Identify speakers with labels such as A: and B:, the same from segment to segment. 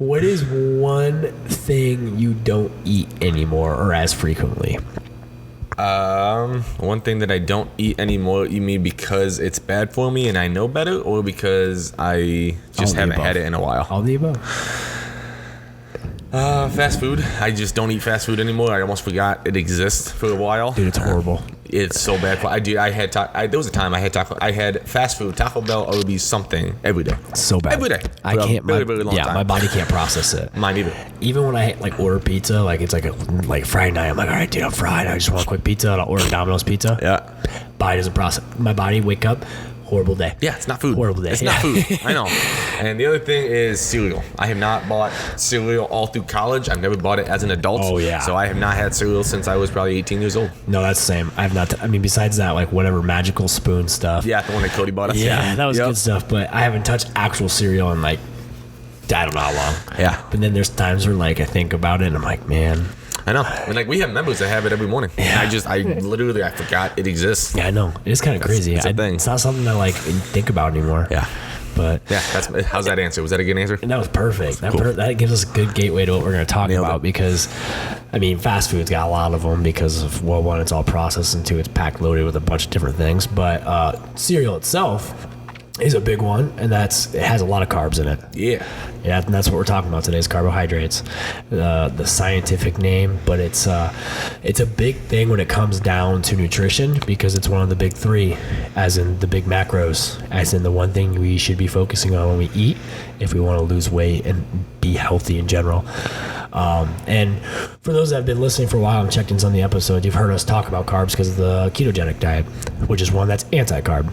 A: What is one thing you don't eat anymore or as frequently?
B: One thing that I don't eat anymore, you mean because it's bad for me and I know better, or because I just haven't had it in a while?
A: All the above.
B: Fast food. I just don't eat fast food anymore. I almost forgot it exists for a while.
A: Dude, it's horrible.
B: It's so bad. There was a time I had fast food, Taco Bell, Arby's, something every day.
A: It's so bad.
B: Every day.
A: I can't.
B: Very, very long time.
A: My body can't process it.
B: Mine either.
A: Even when I like order pizza, like it's like Friday night, I'm like, all right, dude, I'm fried. I just want a quick pizza, and I'll order Domino's pizza.
B: Yeah.
A: Body doesn't process. My body wake up. Horrible day.
B: Yeah, it's not food.
A: Horrible day.
B: It's not food. I know. And the other thing is cereal. I have not bought cereal all through college. I've never bought it as an adult.
A: Oh, yeah.
B: So I have not had cereal since I was probably 18 years old.
A: No, that's the same. I have not. I mean, besides that, like whatever magical spoon stuff.
B: Yeah, the one that Cody bought us.
A: Yeah, that was good stuff. But I haven't touched actual cereal in like, I don't know how long.
B: Yeah.
A: But then there's times where like I think about it and I'm like, man.
B: I know. And like we have members that have it every morning.
A: Yeah.
B: I forgot it exists.
A: Yeah, I know. It is kind of crazy.
B: It's a thing.
A: It's not something I like think about anymore.
B: Yeah.
A: But
B: yeah, how's that answer? Was that a good answer?
A: That was perfect.
B: Cool.
A: That gives us a good gateway to what we're going to talk about because, I mean, fast food's got a lot of them because of, well, one, it's all processed, and two, it's packed loaded with a bunch of different things. But cereal itself is a big one, and it has a lot of carbs in it. Yeah, and that's what we're talking about today is carbohydrates, the scientific name, but it's a big thing when it comes down to nutrition because it's one of the big three, as in the big macros, as in the one thing we should be focusing on when we eat if we want to lose weight and be healthy in general. And for those that have been listening for a while and checked in some of the episodes, you've heard us talk about carbs because of the ketogenic diet, which is one that's anti-carb.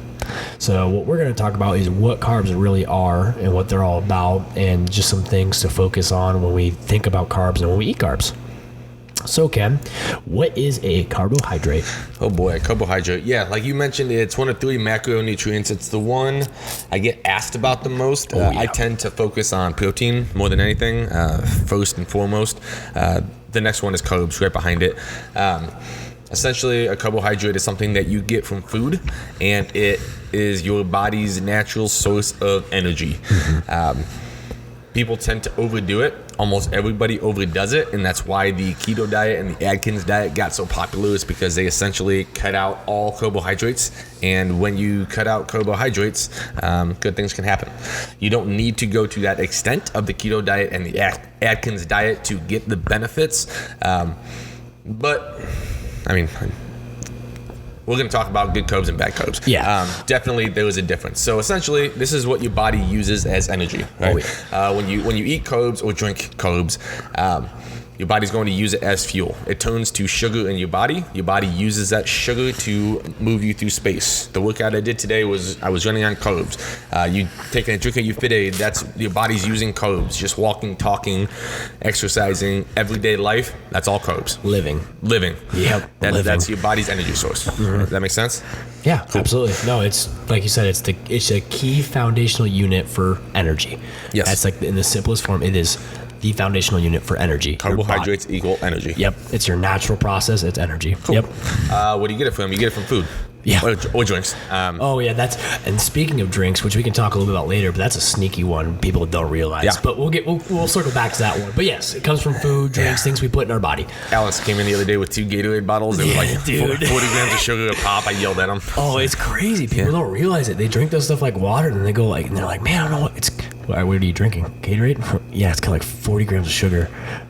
A: So what we're going to talk about is what carbs really are and what they're all about and just some things to focus on when we think about carbs and when we eat carbs. So Ken, what is a carbohydrate?
B: Oh boy, a carbohydrate. Yeah, like you mentioned, it's one of three macronutrients. It's the one I get asked about the most. I tend to focus on protein more than anything, first and foremost. The next one is carbs right behind it. Essentially, a carbohydrate is something that you get from food, and it is your body's natural source of energy. Mm-hmm. People tend to overdo it. Almost everybody overdoes it, and that's why the keto diet and the Atkins diet got so popular. Is because they essentially cut out all carbohydrates, and when you cut out carbohydrates, good things can happen. You don't need to go to that extent of the keto diet and the Atkins diet to get the benefits, but I mean, we're going to talk about good carbs and bad carbs.
A: Yeah.
B: Definitely there is a difference. So essentially, this is what your body uses as energy. Right?
A: Oh, yeah.
B: When you eat carbs or drink carbs, your body's going to use it as fuel. It turns to sugar in your body. Your body uses that sugar to move you through space. The workout I did today I was running on carbs. You taking a drink of your Fit Aid, that's your body's using carbs. Just walking, talking, exercising, everyday life, that's all carbs.
A: Living. Yep.
B: That's your body's energy source. Mm-hmm. Does that make sense?
A: Yeah, cool. Absolutely. No, it's like you said, it's a key foundational unit for energy.
B: Yes.
A: That's like in the simplest form, it is the foundational unit for energy.
B: Carbohydrates equal energy.
A: Yep. It's your natural process. It's energy.
B: Cool.
A: Yep.
B: What do you get it from? You get it from food.
A: Yeah.
B: Or drinks.
A: Oh, yeah. And speaking of drinks, which we can talk a little bit about later, but that's a sneaky one people don't realize. Yeah. But we'll circle back to that one. But yes, it comes from food, drinks, things we put in our body.
B: Alex came in the other day with 2 Gatorade bottles. They were like 40 grams of sugar a pop. I yelled at him.
A: Oh, it's crazy. People don't realize it. They drink those stuff like water, and they go and they're like, man, I don't know what are you drinking? Gatorade? Yeah, it's kind of like 40 grams of sugar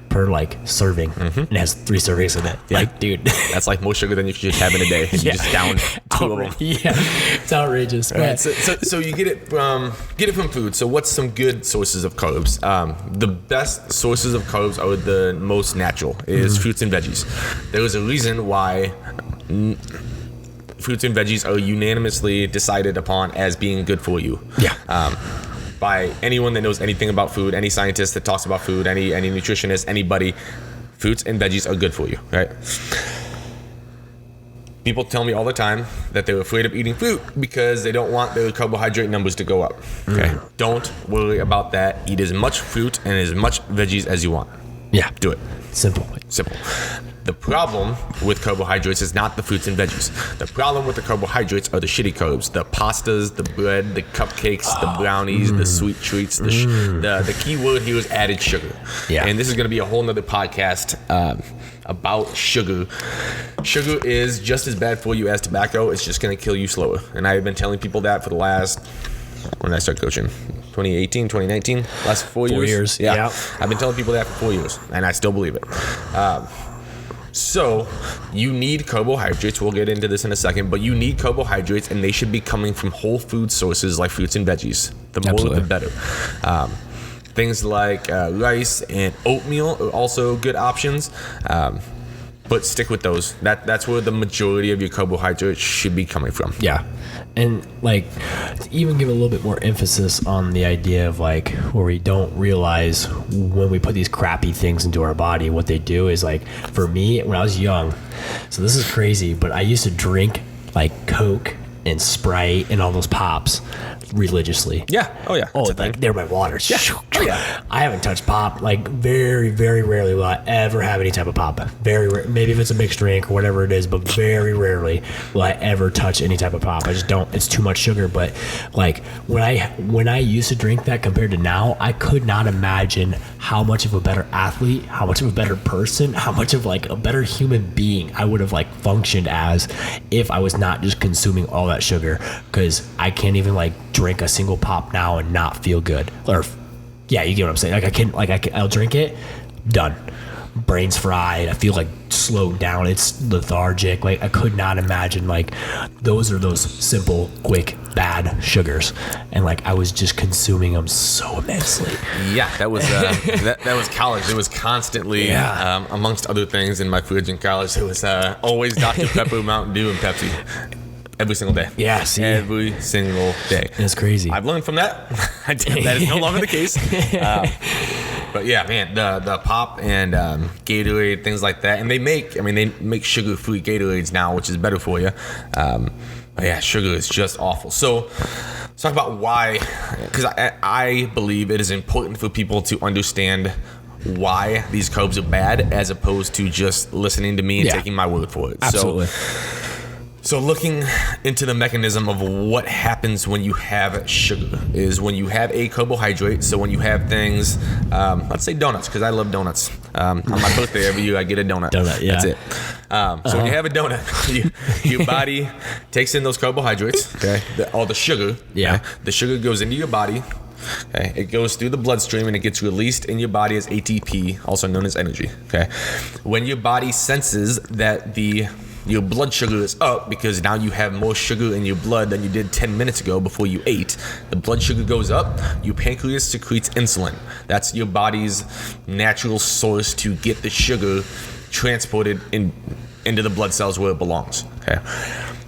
A: per serving, and it has 3 servings in it. Yeah. Like, dude,
B: that's like more sugar than you should have in a day. You just down 2 of them.
A: Yeah, it's outrageous.
B: Right. So you get it from food. So what's some good sources of carbs? The best sources of carbs are the most natural. Is fruits and veggies. There is a reason why fruits and veggies are unanimously decided upon as being good for you.
A: Yeah.
B: By anyone that knows anything about food, any scientist that talks about food, any nutritionist, anybody, fruits and veggies are good for you, right? People tell me all the time that they're afraid of eating fruit because they don't want their carbohydrate numbers to go up. Okay, don't worry about that. Eat as much fruit and as much veggies as you want.
A: Yeah,
B: do it.
A: Simple.
B: The The problem with carbohydrates is not the fruits and veggies. The problem with the carbohydrates are the shitty carbs, the pastas, the bread, the cupcakes, the brownies, the sweet treats. The key word here is added sugar.
A: Yeah.
B: And this is going to be a whole nother podcast about sugar. Sugar is just as bad for you as tobacco. It's just going to kill you slower. And I've been telling people that for the last, when did I start coaching? 2018, 2019, last 4 years.
A: 4 years, yeah.
B: I've been telling people that for 4 years, and I still believe it. So you need carbohydrates. We'll get into this in a second, but you need carbohydrates, and they should be coming from whole food sources like fruits and veggies. The more,
A: Absolutely.
B: the better. Things like rice and oatmeal are also good options. But stick with those. That's where the majority of your carbohydrates should be coming from.
A: Yeah. And like to even give a little bit more emphasis on the idea of like where we don't realize when we put these crappy things into our body, what they do is like for me when I was young, so this is crazy, but I used to drink like Coke and Sprite and all those pops religiously.
B: Yeah. Oh yeah.
A: Oh, like they're my waters.
B: Yeah. Oh yeah.
A: I haven't touched pop like very, very rarely will I ever have any type of pop. Very rare. Maybe if it's a mixed drink or whatever it is, but very rarely will I ever touch any type of pop. I just don't. It's too much sugar. But like when I used to drink that compared to now, I could not imagine how much of a better athlete, how much of a better person, how much of like a better human being I would have like functioned as if I was not just consuming all that sugar. Because I can't even like drink a single pop now and not feel good. Or yeah, you get what I'm saying. Like I'll drink it, done. Brain's fried. I feel like slowed down. It's lethargic. Like I could not imagine like those are those simple, quick, bad sugars, and like I was just consuming them so immensely.
B: Yeah, that was that was college. It was constantly amongst other things in my fridge in college. It was always Dr. Pepper, Mountain Dew, and Pepsi. Every single day.
A: Yeah, see?
B: Every single day.
A: It's crazy.
B: I've learned from that. That is no longer the case. But yeah, man, the pop and Gatorade, things like that, and they make sugar-free Gatorades now, which is better for you. But yeah, sugar is just awful. So let's talk about why, because I believe it is important for people to understand why these carbs are bad, as opposed to just listening to me and taking my word for it.
A: Absolutely.
B: So looking into the mechanism of what happens when you have sugar is when you have a carbohydrate. So when you have things, let's say donuts, because I love donuts. On my birthday every year I get a donut.
A: Yeah.
B: That's it. So when you have a donut, your body takes in those carbohydrates, okay, all the sugar.
A: Yeah.
B: Okay? The sugar goes into your body. Okay, it goes through the bloodstream and it gets released in your body as ATP, also known as energy. Okay, when your body senses that your blood sugar is up because now you have more sugar in your blood than you did 10 minutes ago before you ate. The blood sugar goes up, your pancreas secretes insulin. That's your body's natural source to get the sugar transported into the blood cells where it belongs. Okay.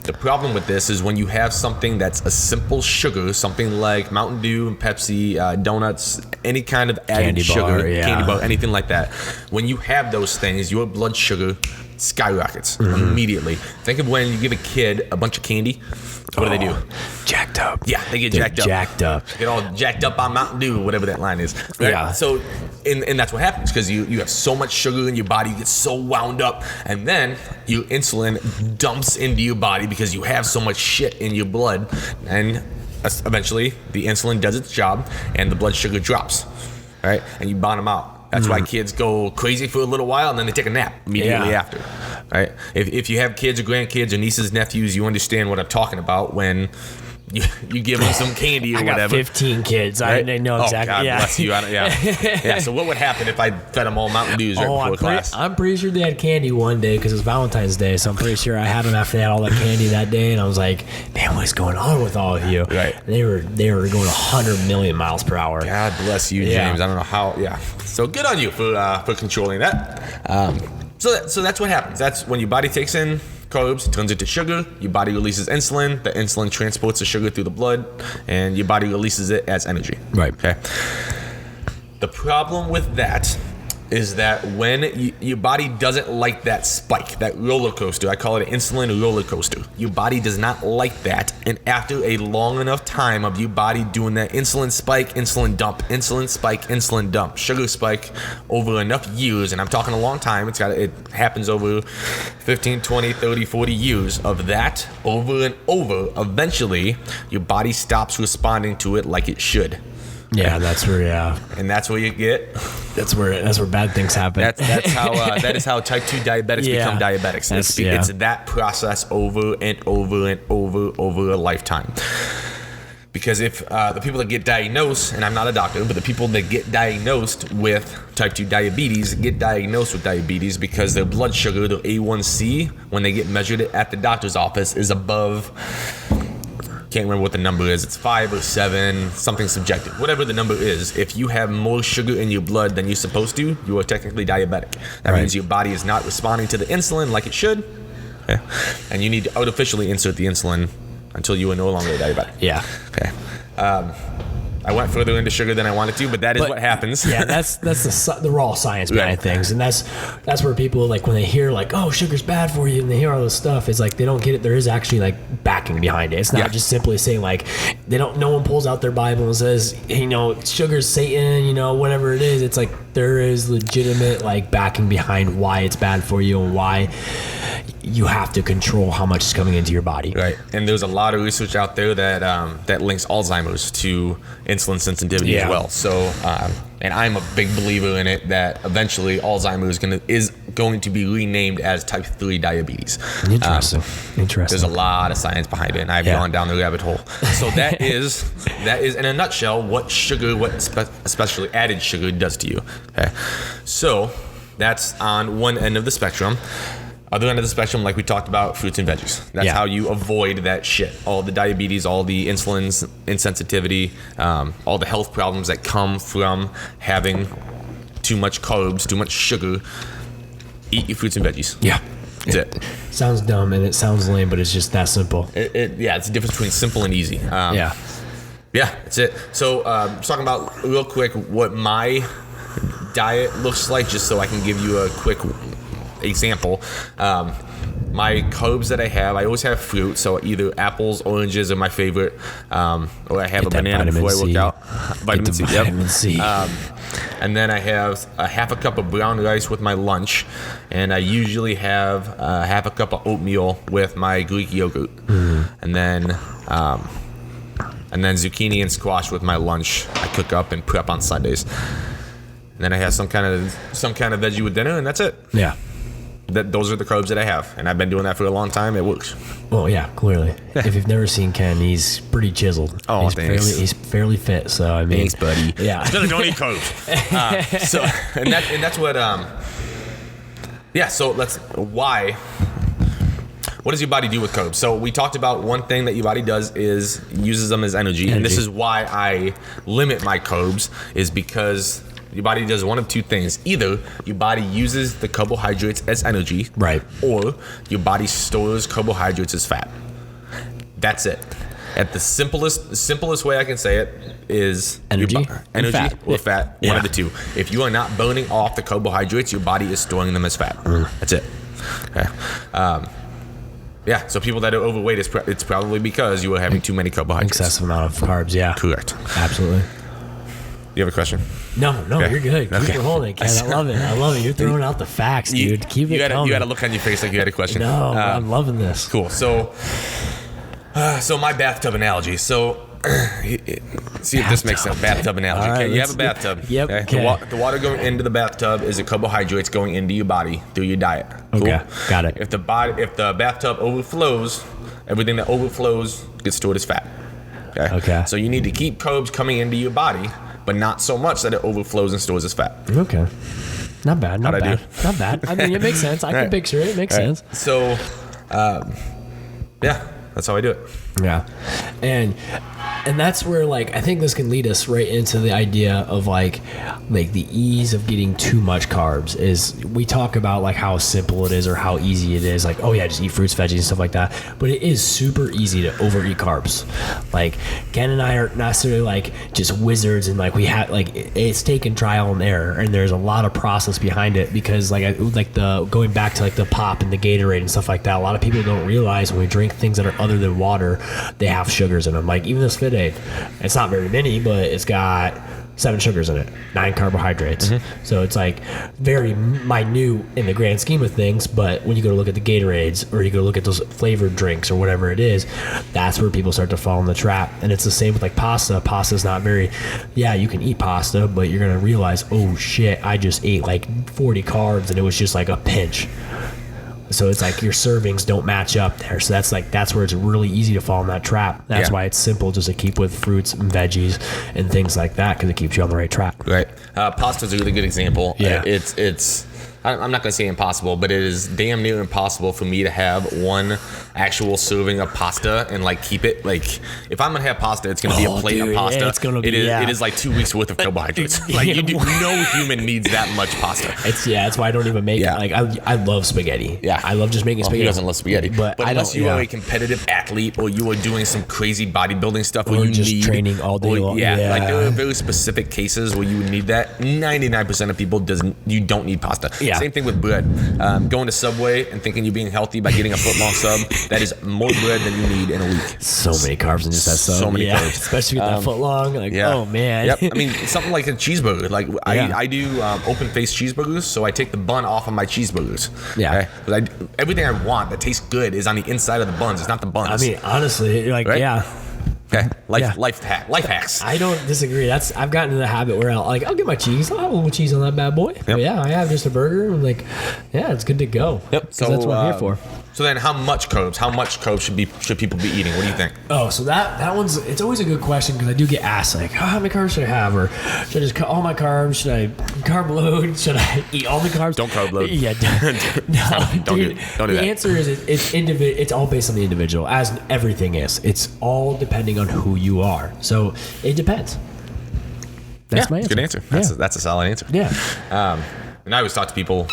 B: The problem with this is when you have something that's a simple sugar, something like Mountain Dew and Pepsi, donuts, any kind of added
A: Candy
B: sugar,
A: bar, yeah.
B: candy bar, anything like that. When you have those things, your blood sugar skyrockets immediately. Think of when you give a kid a bunch of candy. What do they do?
A: Jacked up.
B: Yeah, they get
A: They're
B: jacked up. Get all jacked up on Mountain Dew, whatever that line is. Right?
A: Yeah.
B: So, and that's what happens because you have so much sugar in your body, you get so wound up, and then your insulin dumps into your body because you have so much shit in your blood, and eventually the insulin does its job and the blood sugar drops, right? And you bottom out. That's why kids go crazy for a little while and then they take a nap immediately after, right? If you have kids or grandkids or nieces, nephews, you understand what I'm talking about when you give them some candy or
A: I got
B: whatever.
A: 15 kids. Right? I know exactly.
B: Oh, God bless you. Yeah. So what would happen if I fed them all Mountain Dews right before class?
A: I'm pretty sure they had candy one day because it was Valentine's Day. So I'm pretty sure I had them after they had all that candy that day. And I was like, man, what's going on with all of you?
B: Right.
A: And they were going 100 million miles per hour.
B: God bless you, James. I don't know how. Yeah. So good on you for controlling that. So that's what happens. That's when your body takes in carbs, turns into sugar, your body releases insulin, the insulin transports the sugar through the blood, and your body releases it as energy.
A: Right.
B: Okay. The problem with that is that when your body doesn't like that spike, that roller coaster, I call it an insulin roller coaster. Your body does not like that. And after a long enough time of your body doing that insulin spike, insulin dump, insulin spike, insulin dump, sugar spike over enough years, and I'm talking a long time, it happens over 15, 20, 30, 40 years of that over and over, eventually your body stops responding to it like it should.
A: Yeah, that's where
B: and that's where you get.
A: That's where bad things happen.
B: That's how that is how type 2 diabetics become diabetics. It's that process over and over and over a lifetime. Because if the people that get diagnosed, and I'm not a doctor, but the people that get diagnosed with type 2 diabetes get diagnosed with diabetes because their blood sugar, their A1C, when they get measured at the doctor's office, is above. Can't remember what the number is. It's 5 or 7, something subjective. Whatever the number is, if you have more sugar in your blood than you're supposed to, you are technically diabetic. That means your body is not responding to the insulin like it should, and you need to artificially insert the insulin until you are no longer diabetic.
A: Yeah.
B: Okay. I went further into sugar than I wanted to, but that is what happens.
A: Yeah, that's the raw science behind things, and that's where people, like, when they hear like, oh, sugar's bad for you, and they hear all this stuff, it's like they don't get it. There is actually like backing behind it. It's not just simply saying like no one pulls out their Bible and says, sugar's Satan, whatever it is. It's like there is legitimate like backing behind why it's bad for you and why you have to control how much is coming into your body.
B: Right. And there's a lot of research out there that links Alzheimer's to insulin sensitivity as well. So, and I'm a big believer in it that eventually Alzheimer's is going to be renamed as type 3 diabetes.
A: Interesting.
B: There's a lot of science behind it, and I've gone down the rabbit hole. So that is in a nutshell what sugar, especially added sugar, does to you. Okay. So that's on one end of the spectrum. Other end of the spectrum, like we talked about, fruits and veggies. That's how you avoid that shit. All the diabetes, all the insulin's insensitivity, all the health problems that come from having too much carbs, too much sugar. Eat your fruits and veggies.
A: Yeah.
B: That's it.
A: Sounds dumb and it sounds lame, but it's just that simple.
B: It's the difference between simple and easy. Yeah, that's it. So just talking about real quick what my diet looks like, just so I can give you a quick example. My carbs that I have, I always have fruit, so either apples, oranges are my favorite, or I have a banana before I work out. Vitamin C. And then I have a half a cup of brown rice with my lunch, and I usually have half a cup of oatmeal with my Greek yogurt, and then zucchini and squash with my lunch. I cook up and prep on Sundays. And then I have some kind of veggie with dinner, and that's it.
A: Yeah.
B: Those are the carbs that I have, and I've been doing that for a long time. It works.
A: Well, yeah, clearly. If you've never seen Ken, he's pretty chiseled.
B: Oh,
A: thanks. He's fairly fit, so I mean,
B: thanks, buddy.
A: Yeah.
B: Because I don't eat carbs. That's what. So that's why. What does your body do with carbs? So we talked about one thing that your body does is uses them as energy. And this is why I limit my carbs, is because your body does one of two things. Either your body uses the carbohydrates as energy,
A: right,
B: or your body stores carbohydrates as fat. That's it. At the simplest way I can say it is
A: energy
B: or fat. One of the two. If you are not burning off the carbohydrates, your body is storing them as fat. That's it. Okay. So people that are overweight, it's probably because you are having too many carbohydrates.
A: Excessive amount of carbs, yeah.
B: Correct.
A: Absolutely.
B: You have a question?
A: No, okay. You're good. Keep it holding, Ken. I love it. You're throwing out the facts, dude. Keep it coming.
B: You had a look on your face like you had a question.
A: No, I'm loving this.
B: Cool. So my bathtub analogy. So see if this makes sense. Bathtub analogy.
A: Right,
B: okay, you have a bathtub.
A: Yep.
B: Okay. The water going into the bathtub is the carbohydrates going into your body through your diet. Cool?
A: Okay, got it.
B: If the bathtub overflows, everything that overflows gets stored as fat. Okay. So you need to keep carbs coming into your body, but not so much that it overflows and stores as fat.
A: Okay. Not bad. Not
B: How'd
A: bad.
B: I do?
A: Not bad. I mean, it makes sense. I can picture it. It makes sense.
B: So, that's how I do it.
A: Yeah. And And that's where, like, I think this can lead us right into the idea of like the ease of getting too much carbs. Is we talk about like how simple it is or how easy it is, like, oh yeah, just eat fruits, veggies, and stuff like that. But it is super easy to overeat carbs. Like Ken and I aren't necessarily like just wizards, and like we have like it's taken trial and error, and there's a lot of process behind it, because like the going back to like the pop and the Gatorade and stuff like that, a lot of people don't realize when we drink things that are other than water, they have sugars in them. Like even this Fit Aid, it's not very many, but it's got 7 sugars in it, 9 carbohydrates. So it's like very minute in the grand scheme of things, but when you go to look at the Gatorades or you go to look at those flavored drinks or whatever it is, that's where people start to fall in the trap. And it's the same with like pasta. Pasta's not very, yeah, you can eat pasta, but you're going to realize, oh shit, I just ate like 40 carbs and it was just like a pinch. So it's like your servings don't match up there. So that's where it's really easy to fall in that trap. That's why it's simple just to keep with fruits and veggies and things like that, because it keeps you on the right track.
B: Right. Pasta's a really good example.
A: Yeah.
B: I'm not going to say impossible, but it is damn near impossible for me to have one actual serving of pasta and like keep it. Like if I'm going to have pasta, it's going to be a plate of pasta.
A: It's gonna be,
B: it is like 2 weeks worth of carbohydrates. Like no human needs that much pasta.
A: That's why I don't even make it. Like I love spaghetti.
B: Yeah.
A: I love just making spaghetti.
B: Who doesn't love spaghetti?
A: But
B: unless you are a competitive athlete or you are doing some crazy bodybuilding stuff
A: or
B: where you
A: just
B: need
A: training all day long.
B: Like there are very specific cases where you would need that. 99% of people you don't need pasta.
A: Yeah.
B: Same thing with bread. Going to Subway and thinking you're being healthy by getting a foot-long sub, that is more bread than you need in a week.
A: So many carbs in just that sub.
B: So many carbs.
A: Especially with that foot-long. Like, oh, man.
B: Yep. I mean, something like a cheeseburger. Like, I do open-faced cheeseburgers, so I take the bun off of my cheeseburgers.
A: Yeah.
B: Okay? Everything I want that tastes good is on the inside of the buns. It's not the buns.
A: I mean, honestly, like,
B: right? Okay. Life hacks.
A: I don't disagree. I've gotten into the habit where I'll get my cheese. I'll have a little cheese on that bad boy.
B: Yep.
A: But yeah, I have just a burger. And like, yeah, it's good to go.
B: Yep.
A: So that's what I'm here for.
B: So then, how much carbs should people be eating? What do you think?
A: Oh, so that one's, it's always a good question, because I do get asked like, how many carbs should I have, or should I just cut all my carbs? Should I carb load? Should I eat all the carbs?
B: Don't carb load.
A: Yeah, don't do that. The answer is it's all based on the individual, as everything is. It's all depending on who you are. So it depends. That's my answer.
B: Good answer. That's a solid answer.
A: Yeah.
B: And I always talk to people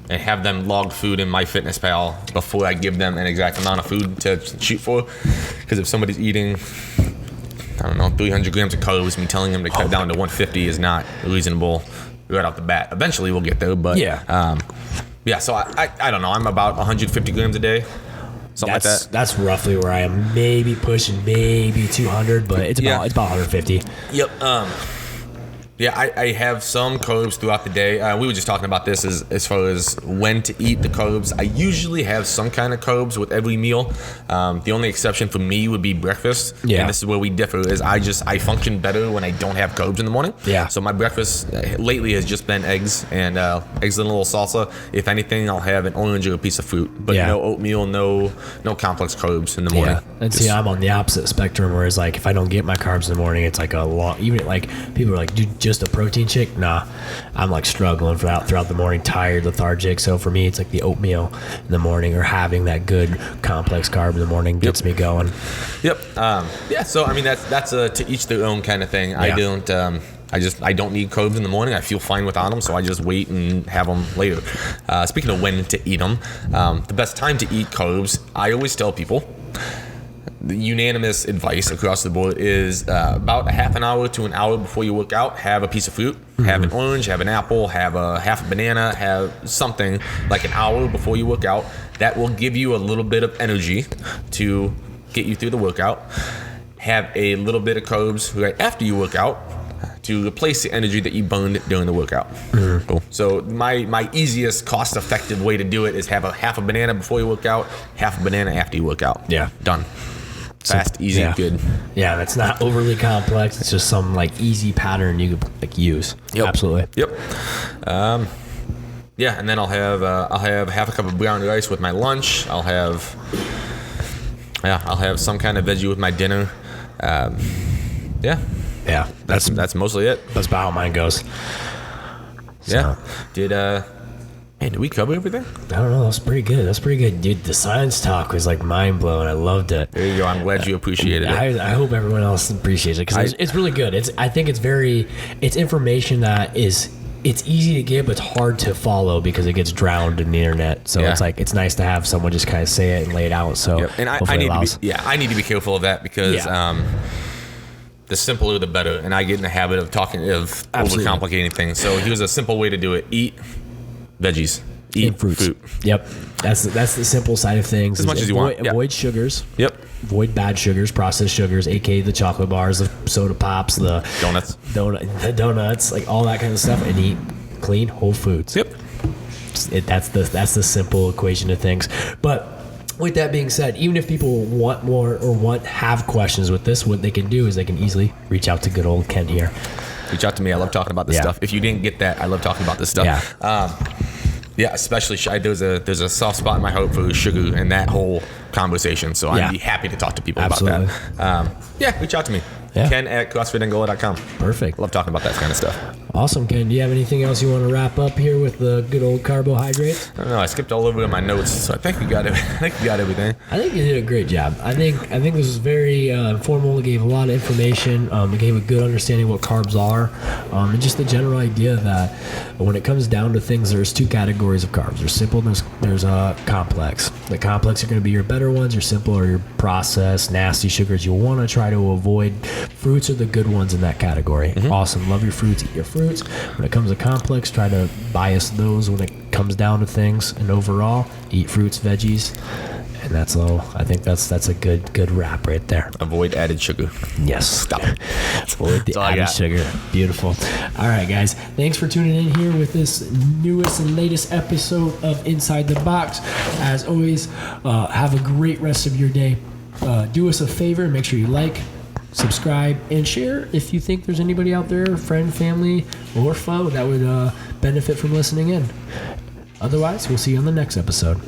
B: and have them log food in MyFitnessPal before I give them an exact amount of food to shoot for. Because if somebody's eating, 300 grams of carbs, me telling them to cut down to 150 is not reasonable right off the bat. Eventually we'll get there, but so I don't know. I'm about 150 grams a day. Something like that.
A: That's roughly where I am. Maybe pushing 200, but it's about 150.
B: Yep. I have some carbs throughout the day. We were just talking about this as far as when to eat the carbs. I usually have some kind of carbs with every meal. The only exception for me would be breakfast. Yeah. And this is where we differ, is I function better when I don't have carbs in the morning.
A: Yeah.
B: So my breakfast lately has just been eggs and eggs and a little salsa. If anything, I'll have an orange or a piece of fruit. But no oatmeal, no complex carbs in the morning.
A: Yeah. And see, I'm on the opposite spectrum, whereas like if I don't get my carbs in the morning, it's like a long, even like people are like, dude, just a protein shake? Nah, I'm like struggling throughout the morning, tired, lethargic. So for me, it's like the oatmeal in the morning, or having that good complex carb in the morning gets me going.
B: Yep. So I mean, that's to each their own kind of thing. Yeah. I don't need carbs in the morning. I feel fine without them, so I just wait and have them later. Speaking of when to eat them, the best time to eat carbs, I always tell people, the unanimous advice across the board is about a half an hour to an hour before you work out, have a piece of fruit, have an orange, have an apple, have a half a banana, have something like an hour before you work out. That will give you a little bit of energy to get you through the workout. Have a little bit of carbs right after you work out to replace the energy that you burned during the workout. Cool. So my easiest cost-effective way to do it is have a half a banana before you work out, half a banana after you work out.
A: Yeah.
B: Done. Fast, easy, good.
A: Yeah, that's not overly complex. It's just some like easy pattern you could like use.
B: Yep.
A: Absolutely.
B: Yep. And then I'll have half a cup of brown rice with my lunch. I'll have some kind of veggie with my dinner.
A: Yeah.
B: That's mostly it.
A: That's about how mine goes.
B: So. Yeah. Hey, did we cover everything?
A: I don't know. That's pretty good. Dude, the science talk was like mind blowing. I loved it.
B: There you go. I'm glad you appreciated it.
A: I hope everyone else appreciates it because it's really good. I think it's information that it's easy to get, but it's hard to follow because it gets drowned in the internet. So it's nice to have someone just kind of say it and lay it out. So
B: and I need to be careful of that because the simpler the better. And I get in the habit of overcomplicating things. So here's a simple way to do it: eat veggies. Eat fruits. Yep,
A: that's the simple side of things.
B: As much as you want.
A: Avoid sugars.
B: Yep.
A: Avoid bad sugars, processed sugars, aka the chocolate bars, the soda pops, the donuts, like all that kind of stuff, and eat clean whole foods.
B: Yep.
A: That's the simple equation of things. But with that being said, even if people want more or have questions with this, what they can do is they can easily reach out to good old Ken here.
B: Reach out to me. I love talking about this stuff. If you didn't get that, I love talking about this stuff. Yeah. Especially there's a soft spot in my heart for sugar and that whole conversation. So I'd be happy to talk to people about that. Reach out to me. Yeah. Ken at CrossFitAngola.com.
A: Perfect.
B: Love talking about that kind of stuff.
A: Awesome, Ken. Do you have anything else you want to wrap up here with the good old carbohydrates?
B: I don't know. I skipped all over in my notes, so I think you got it. I think you got everything.
A: I think you did a great job. I think this was very informal. It gave a lot of information. It gave a good understanding of what carbs are, and just the general idea that when it comes down to things, there's two categories of carbs. There's simple. There's complex. The complex are going to be your better ones. Your simple are your processed, nasty sugars you want to try to avoid. Fruits are the good ones in that category. Mm-hmm. Awesome. Love your fruits. Eat your fruits. When it comes to complex, try to bias those when it comes down to things. And overall, eat fruits, veggies. And that's all. I think that's a good wrap right there.
B: Avoid added sugar.
A: Yes.
B: Stop.
A: Avoid the added sugar. Beautiful. All right, guys. Thanks for tuning in here with this newest and latest episode of Inside the Box. As always, have a great rest of your day. Do us a favor. Make sure you like, subscribe, and share if you think there's anybody out there, friend, family, or foe that would benefit from listening in. Otherwise, we'll see you on the next episode.